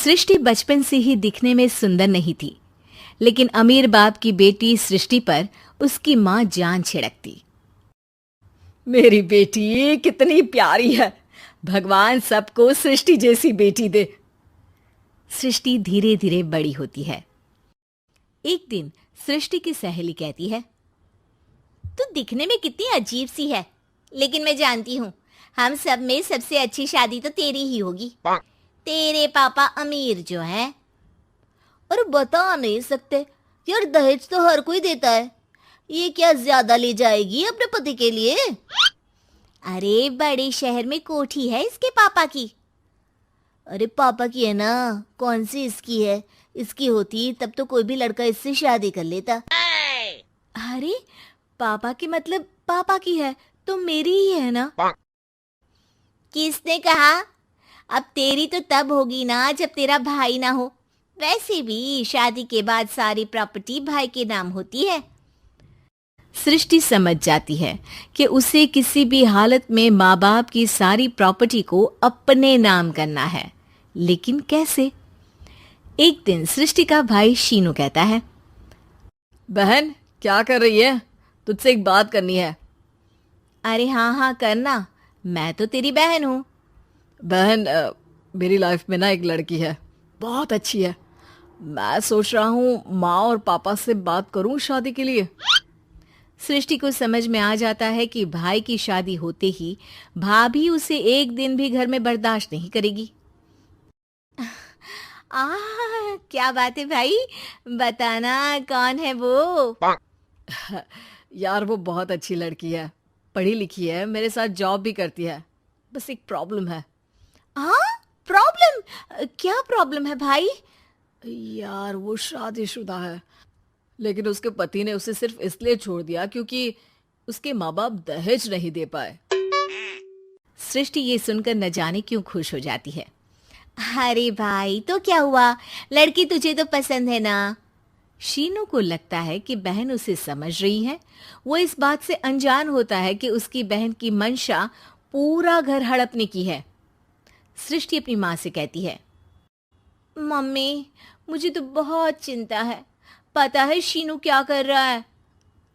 सृष्टि बचपन से ही दिखने में सुंदर नहीं थी, लेकिन अमीर बाप की बेटी सृष्टि पर उसकी माँ जान छिड़कती। मेरी बेटी कितनी प्यारी है, भगवान सबको सृष्टि जैसी बेटी दे। सृष्टि धीरे धीरे बड़ी होती है। एक दिन सृष्टि की सहेली कहती है, तू दिखने में कितनी अजीब सी है, लेकिन मैं जानती हूँ हम सब में सबसे अच्छी शादी तो तेरी ही होगी। तेरे पापा अमीर जो हैं। और बता नहीं सकते यार, दहेज तो हर कोई देता है, ये क्या ज्यादा ले जाएगी अपने पति के लिए? अरे बड़े शहर में कोठी है इसके पापा की। अरे पापा की है ना, कौन सी इसकी है? इसकी होती तब तो कोई भी लड़का इससे शादी कर लेता। अरे पापा की मतलब पापा की है तो मेरी ही है ना? किसने कहा? अब तेरी तो तब होगी ना जब तेरा भाई ना हो। वैसे भी शादी के बाद सारी प्रॉपर्टी भाई के नाम होती है। सृष्टि समझ जाती है कि उसे किसी भी हालत में माँ बाप की सारी प्रॉपर्टी को अपने नाम करना है, लेकिन कैसे? एक दिन सृष्टि का भाई शीनू कहता है, बहन क्या कर रही है? तुझसे एक बात करनी है। अरे हाँ हाँ करना, मैं तो तेरी बहन हूँ। बहन मेरी लाइफ में ना एक लड़की है, बहुत अच्छी है। मैं सोच रहा हूँ माँ और पापा से बात करूँ शादी के लिए। सृष्टि को समझ में आ जाता है कि भाई की शादी होते ही भाभी उसे एक दिन भी घर में बर्दाश्त नहीं करेगी। क्या बात है भाई, बताना कौन है वो? यार वो बहुत अच्छी लड़की है, पढ़ी लिखी है, मेरे साथ जॉब भी करती है। बस एक प्रॉब्लम है। हाँ प्रॉब्लम? क्या प्रॉब्लम है भाई? यार वो शादीशुदा है, लेकिन उसके पति ने उसे सिर्फ इसलिए छोड़ दिया क्योंकि उसके माँ बाप दहेज नहीं दे पाए। सृष्टि ये सुनकर न जाने क्यों खुश हो जाती है। अरे भाई तो क्या हुआ, लड़की तुझे तो पसंद है ना? शीनू को लगता है कि बहन उसे समझ रही है। वो इस बात से अनजान होता है कि उसकी बहन की मंशा पूरा घर हड़पने की है। सृष्टि अपनी माँ से कहती है, मम्मी मुझे तो बहुत चिंता है। पता है शीनू क्या कर रहा है?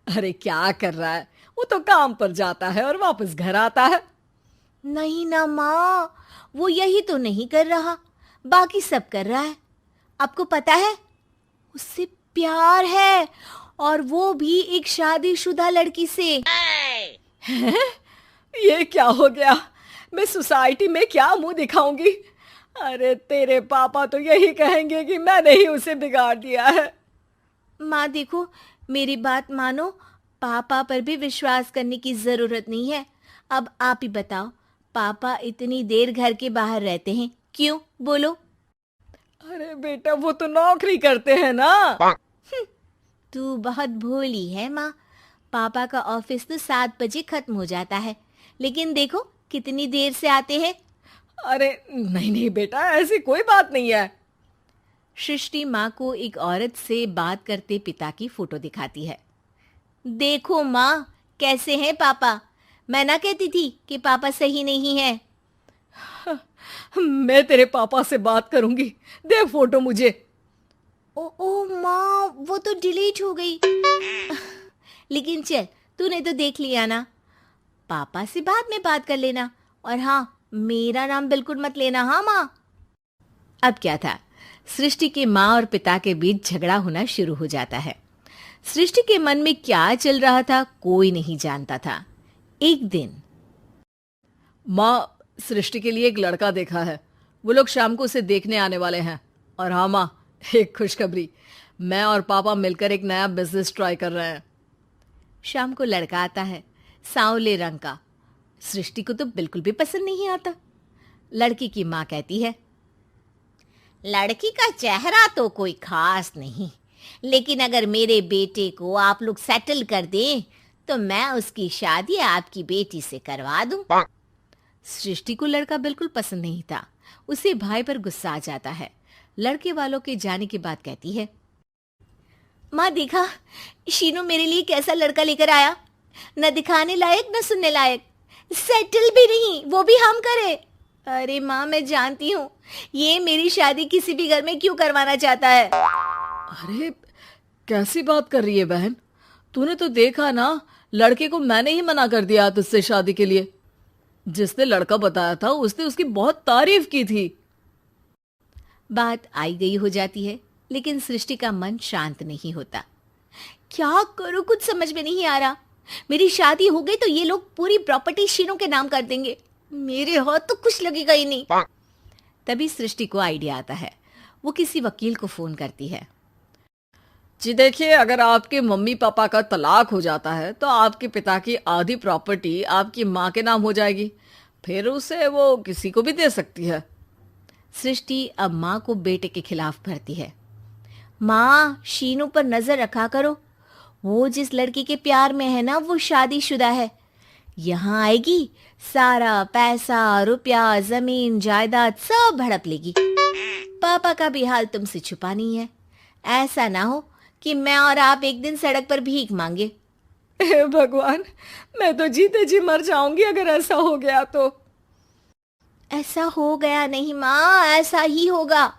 अरे क्या कर रहा है? वो तो काम पर जाता है और वापस घर आता है। नहीं ना माँ, वो यही तो नहीं कर रहा, बाकी सब कर रहा है। आपको पता है उससे प्यार है, और वो भी एक शादीशुदा लड़की से। हैं? ये क्या हो गया? मैं सोसाइटी में क्या मुंह दिखाऊंगी? अरे तेरे पापा तो यही कहेंगे कि मैंने ही उसे बिगाड़ दिया है। माँ देखो, मेरी बात मानो, पापा पर भी विश्वास करने की जरूरत नहीं है। अब आप ही बताओ, पापा इतनी देर घर के बाहर रहते हैं क्यों? बोलो। अरे बेटा वो तो नौकरी करते हैं ना। तू बहुत भोली है माँ। पापा का ऑफिस तो 7 बजे खत्म हो जाता है, लेकिन देखो कितनी देर से आते हैं। अरे नहीं नहीं बेटा, ऐसी कोई बात नहीं है। सृष्टि माँ को एक औरत से बात करते पिता की फोटो दिखाती है। देखो माँ कैसे हैं पापा। मैं ना कहती थी कि पापा सही नहीं है। मैं तेरे पापा से बात करूंगी, दे फोटो मुझे। ओ माँ, वो तो डिलीट हो गई। लेकिन चल, तूने तो देख लिया ना। पापा से बाद में बात कर लेना, और हाँ मेरा नाम बिल्कुल मत लेना। हाँ माँ। अब क्या था, सृष्टि के माँ और पिता के बीच झगड़ा होना शुरू हो जाता है। सृष्टि के मन में क्या चल रहा था कोई नहीं जानता था। एक दिन, माँ सृष्टि के लिए एक लड़का देखा है, वो लोग शाम को उसे देखने आने वाले हैं। और हाँ माँ, एक खुशखबरी, मैं और पापा मिलकर एक नया बिजनेस ट्राई कर रहे हैं। शाम को लड़का आता है, सांवले रंग का। सृष्टि को तो बिल्कुल भी पसंद नहीं आता। लड़की की माँ कहती है, लड़की का चेहरा तो कोई खास नहीं, लेकिन अगर मेरे बेटे को आप लोग सेटल कर दें तो मैं उसकी शादी आपकी बेटी से करवा दूं। सृष्टि को लड़का बिल्कुल पसंद नहीं था। उसे भाई पर गुस्सा आ जाता है। लड़के वालों के जाने के बाद कहती है, माँ देखा शीनू मेरे लिए कैसा लड़का लेकर आया, न दिखाने लायक न सुनने लायक, सेटल भी नहीं, वो भी हम करे। अरे माँ, मैं जानती हूँ ये मेरी शादी किसी भी घर में क्यों करवाना चाहता है। अरे कैसी बात कर रही है बहन? तूने तो देखा ना, लड़के को मैंने ही मना कर दिया तुझसे शादी के लिए। जिसने लड़का बताया था उसने उसकी बहुत तारीफ की थी। बात आई गई हो जाती है, लेकिन सृष्टि का मन शांत नहीं होता। क्या करूँ, कुछ समझ में नहीं आ रहा। मेरी शादी हो गई तो ये लोग पूरी प्रॉपर्टी शीनू के नाम कर देंगे। मेरे हाथ तो कुछ लगेगा ही नहीं। तभी सृष्टि को आइडिया आता है। वो किसी वकील को फोन करती है। जी देखिए, अगर आपके मम्मी पापा का तलाक हो जाता है तो आपके पिता की आधी प्रॉपर्टी आपकी माँ के नाम हो जाएगी, फिर उसे वो किसी को भी दे सकती है। सृष्टि अब माँ को बेटे के खिलाफ भरती है। माँ, शीनू पर नजर रखा करो। वो जिस लड़की के प्यार में है ना, वो शादीशुदा है। यहाँ आएगी, सारा पैसा, रुपया, जमीन, जायदाद सब हड़प लेगी। पापा का भी हाल तुमसे छुपा नहीं है। ऐसा ना हो कि मैं और आप एक दिन सड़क पर भीख मांगे। हे भगवान, मैं तो जीते जी मर जाऊंगी अगर ऐसा हो गया तो। ऐसा हो गया नहीं माँ, ऐसा ही होगा।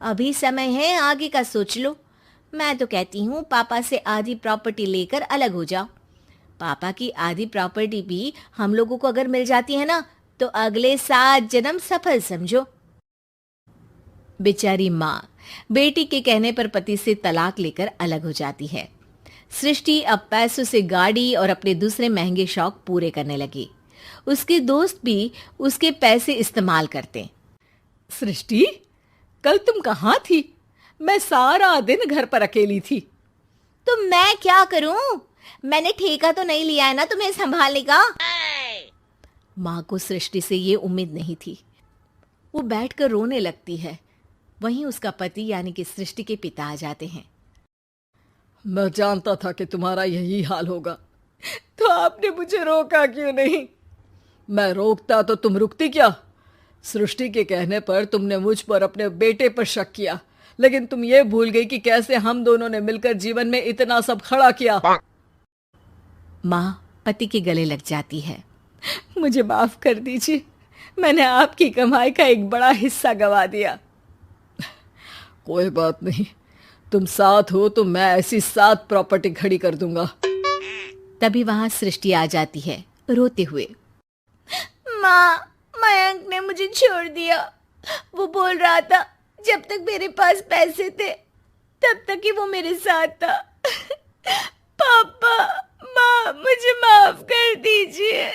अभी समय है, आगे का सोच लो। मैं तो कहती हूँ पापा से आधी प्रॉपर्टी लेकर अलग हो जाओ। पापा की आधी प्रॉपर्टी भी हम लोगों को अगर मिल जाती है ना, तो अगले 7 जन्म सफल समझो। बेचारी माँ बेटी के कहने पर पति से तलाक लेकर अलग हो जाती है। सृष्टि अब पैसों से गाड़ी और अपने दूसरे महंगे शौक पूरे करने लगी। उसके दोस्त भी उसके पैसे इस्तेमाल करते। सृष्टि, कल तुम कहाँ थी? मैं सारा दिन घर पर अकेली थी। तो मैं क्या करूं? मैंने ठेका तो नहीं लिया है ना तुम्हें संभालने का। माँ को सृष्टि से ये उम्मीद नहीं थी। वो बैठकर रोने लगती है। वहीं उसका पति यानी कि सृष्टि के पिता आ जाते हैं। मैं जानता था कि तुम्हारा यही हाल होगा, तो आपने मुझे रोका क्यों नहीं? मैं रोकता तो तुम रुकती क्या? सृष्टि के कहने पर तुमने मुझ पर, अपने बेटे पर शक किया, लेकिन तुम ये भूल गई कि कैसे हम दोनों ने मिलकर जीवन में इतना सब खड़ा किया। माँ पति के गले लग जाती है। मुझे माफ कर दीजिए, मैंने आपकी कमाई का एक बड़ा हिस्सा गवा दिया। कोई बात नहीं, तुम साथ हो तो मैं ऐसी 7 प्रॉपर्टी खड़ी कर दूंगा। तभी वहां सृष्टि आ जाती है रोते हुए। माँ, मयंक ने मुझे छोड़ दिया। वो बोल रहा था जब तक मेरे पास पैसे थे तब तक ही वो मेरे साथ था। पापा, माँ, मुझे माफ कर दीजिए।